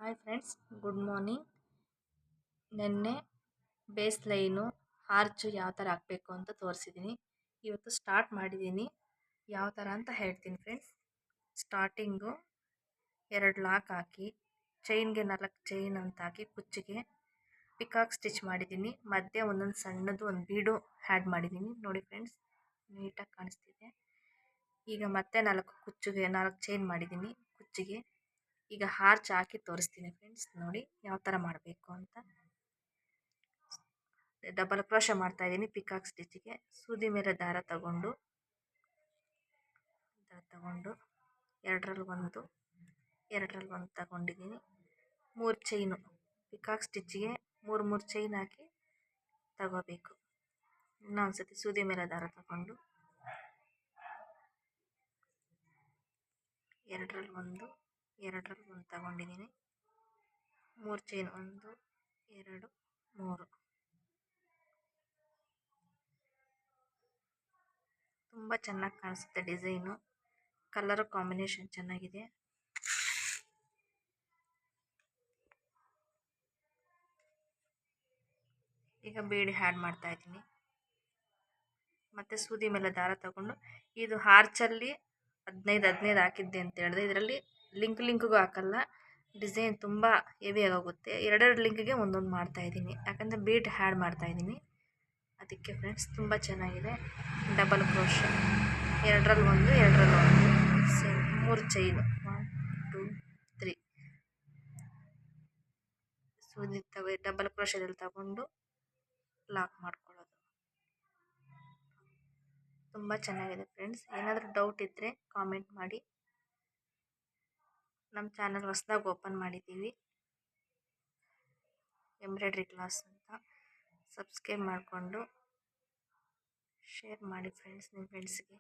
Hi friends, good morning. ನೆನ್ನೆ base line arch ಯಾವ ಥರ ಹಾಕಬೇಕು ಅಂತ ತೋರಿಸಿದ್ದೀನಿ. ಇವತ್ತು ಸ್ಟಾರ್ಟ್ ಮಾಡಿದ್ದೀನಿ. ಯಾವ ಥರ ಅಂತ ಹೇಳ್ತೀನಿ ಫ್ರೆಂಡ್ಸ್. ಸ್ಟಾರ್ಟಿಂಗು 2 ಲಾಕ್ ಹಾಕಿ, ಚೈನ್ಗೆ 4 ಚೈನ್ ಅಂತ ಹಾಕಿ ಕುಚ್ಚಿಗೆ ಪಿಕಾಕ್ ಸ್ಟಿಚ್ ಮಾಡಿದ್ದೀನಿ. ಮಧ್ಯೆ ಒಂದೊಂದು ಸಣ್ಣದು ಒಂದು ಬೀಡು ಆ್ಯಡ್ ಮಾಡಿದ್ದೀನಿ. ನೋಡಿ ಫ್ರೆಂಡ್ಸ್, ನೀಟಾಗಿ ಕಾಣಿಸ್ತಿದೆ. ಈಗ ಮತ್ತೆ 4 ಕುಚ್ಚಿಗೆ 4 ಚೈನ್ ಮಾಡಿದ್ದೀನಿ ಕುಚ್ಚಿಗೆ. ಈಗ ಆರ್ಚ್ ಹಾಕಿ ತೋರಿಸ್ತೀನಿ ಫ್ರೆಂಡ್ಸ್. ನೋಡಿ ಯಾವ ಥರ ಮಾಡಬೇಕು ಅಂತ. ಡಬಲ್ ಕ್ರೋಶೆ ಮಾಡ್ತಾ ಇದ್ದೀನಿ ಪಿಕಾಕ್ ಸ್ಟಿಚ್ಗೆ. ಸೂದಿ ಮೇಲೆ ದಾರ ತಗೊಂಡು ಎರಡರಲ್ಲಿ ಒಂದು ತಗೊಂಡಿದ್ದೀನಿ. 3 ಚೈನು ಪಿಕಾಕ್ ಸ್ಟಿಚ್ಗೆ 3 ಚೈನ್ ಹಾಕಿ ತಗೋಬೇಕು. ಇನ್ನೊಂದ್ಸತಿ ಸೂದಿ ಮೇಲೆ ದಾರ ತಗೊಂಡು ಎರಡರಲ್ಲಿ ಒಂದು ತಗೊಂಡಿದ್ದೀನಿ. 3 ಚೈನ್ 1 2 3. ತುಂಬ ಚೆನ್ನಾಗಿ ಕಾಣಿಸುತ್ತೆ ಡಿಸೈನು. ಕಲರ್ ಕಾಂಬಿನೇಷನ್ ಚೆನ್ನಾಗಿದೆ. ಈಗ ಬೀಡ್ ಆ್ಯಡ್ ಮಾಡ್ತಾ ಇದ್ದೀನಿ. ಮತ್ತೆ ಸೂದಿ ಮೇಲೆ ದಾರ ತಗೊಂಡು, ಇದು ಆರ್ಚಲ್ಲಿ 15 ಹಾಕಿದ್ದೆ ಅಂತ ಹೇಳಿದೆ. ಇದರಲ್ಲಿ ಲಿಂಕ್ಗೂ ಹಾಕಲ್ಲ. ಡಿಸೈನ್ ತುಂಬ ಹೆವಿ ಆಗೋಗುತ್ತೆ. 2 ಲಿಂಕ್ಗೆ ಒಂದೊಂದು ಮಾಡ್ತಾ ಇದ್ದೀನಿ, ಯಾಕಂದರೆ ಬೀಡ್ ಆ್ಯಡ್ ಮಾಡ್ತಾ ಇದ್ದೀನಿ. ಅದಕ್ಕೆ ಫ್ರೆಂಡ್ಸ್ ತುಂಬ ಚೆನ್ನಾಗಿದೆ. ಡಬಲ್ ಕ್ರೋಶೆ 2ರಲ್ಲಿ 1 ಸೇಮ್ 3 ಚೈನು 1 2 3 ಸೂದಿ ಡಬಲ್ ಕ್ರೋಶೆದಲ್ಲಿ ತಗೊಂಡು ಲಾಕ್ ಮಾಡ್ಕೊಳ್ಳೋದು. ತುಂಬ ಚೆನ್ನಾಗಿದೆ ಫ್ರೆಂಡ್ಸ್. ಏನಾದರೂ ಡೌಟ್ ಇದ್ದರೆ ಕಾಮೆಂಟ್ ಮಾಡಿ. ನಮ್ಮ ಚಾನಲ್ ಹೊಸದಾಗಿ ಓಪನ್ ಮಾಡಿದ್ದೀವಿ, ಎಂಬ್ರಾಯ್ಡ್ರಿ ಕ್ಲಾಸ್ ಅಂತ. ಸಬ್ಸ್ಕ್ರೈಬ್ ಮಾಡಿಕೊಂಡು ಶೇರ್ ಮಾಡಿ ಫ್ರೆಂಡ್ಸ್, ನಿಮ್ಮ ಫ್ರೆಂಡ್ಸ್ಗೆ.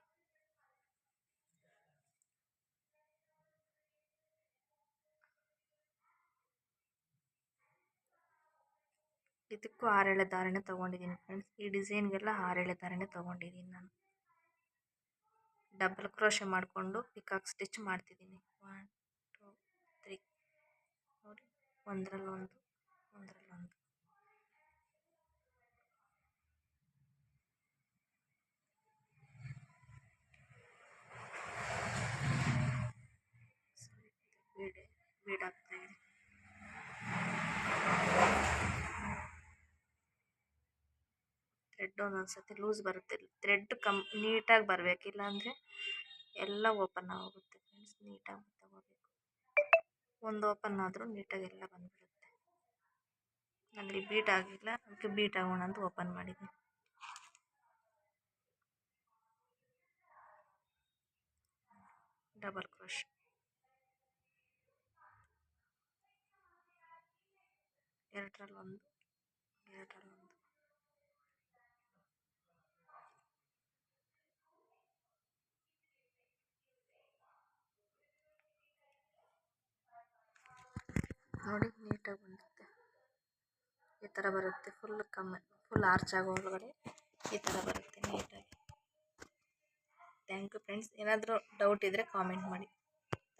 ಇದಕ್ಕೂ 6 ಎಳೆ ದಾರನೇ ತೊಗೊಂಡಿದ್ದೀನಿ ಫ್ರೆಂಡ್ಸ್. ಈ ಡಿಸೈನ್ಗೆಲ್ಲ 6 ಎಳೆ ದಾರನೇ ತೊಗೊಂಡಿದ್ದೀನಿ ನಾನು. ಡಬಲ್ ಕ್ರೋಶೆ ಮಾಡಿಕೊಂಡು ಪಿಕಾಕ್ ಸ್ಟಿಚ್ ಮಾಡ್ತಿದ್ದೀನಿ. 1 2 3 ನೋಡಿ, ಒಂದರಲ್ಲಿ ಒಂದು. ಬೀಡ್ ಆಗ್ತಾ ಇದೆ. ಥ್ರೆಡ್ ಒಂದೊಂದ್ಸತಿ ಲೂಸ್ ಬರುತ್ತೆ. ಥ್ರೆಡ್ ನೀಟಾಗಿ ಬರಬೇಕು, ಇಲ್ಲಾಂದರೆ ಎಲ್ಲ ಓಪನ್ ಆಗೋಗುತ್ತೆ ಫ್ರೆಂಡ್ಸ್. ನೀಟಾಗಿ ತಗೋಬೇಕು. ಒಂದು ಓಪನ್ ಆದರೂ ನೀಟಾಗಿ ಎಲ್ಲ ಬಂದ್ಬಿಡುತ್ತೆ. ನನಗೆ ಬೀಟ್ ಆಗಿಲ್ಲ, ಅದಕ್ಕೆ ಬೀಟ್ ಆಗೋಣ ಅಂತ ಓಪನ್ ಮಾಡಿದ್ದೀನಿ. ಡಬಲ್ ಕ್ರೋಶ್ ಎರಡರಲ್ಲಿ ಒಂದು ನೋಡಿ, ನೀಟಾಗಿ ಬಂದುತ್ತೆ. ಈ ಥರ ಬರುತ್ತೆ. ಫುಲ್ ಆರ್ಚ್ ಆಗೋ ಒಳಗಡೆ ಈ ಥರ ಬರುತ್ತೆ ನೀಟಾಗಿ. Thank you friends. ಏನಾದರೂ ಡೌಟ್ ಇದ್ದರೆ ಕಾಮೆಂಟ್ ಮಾಡಿ.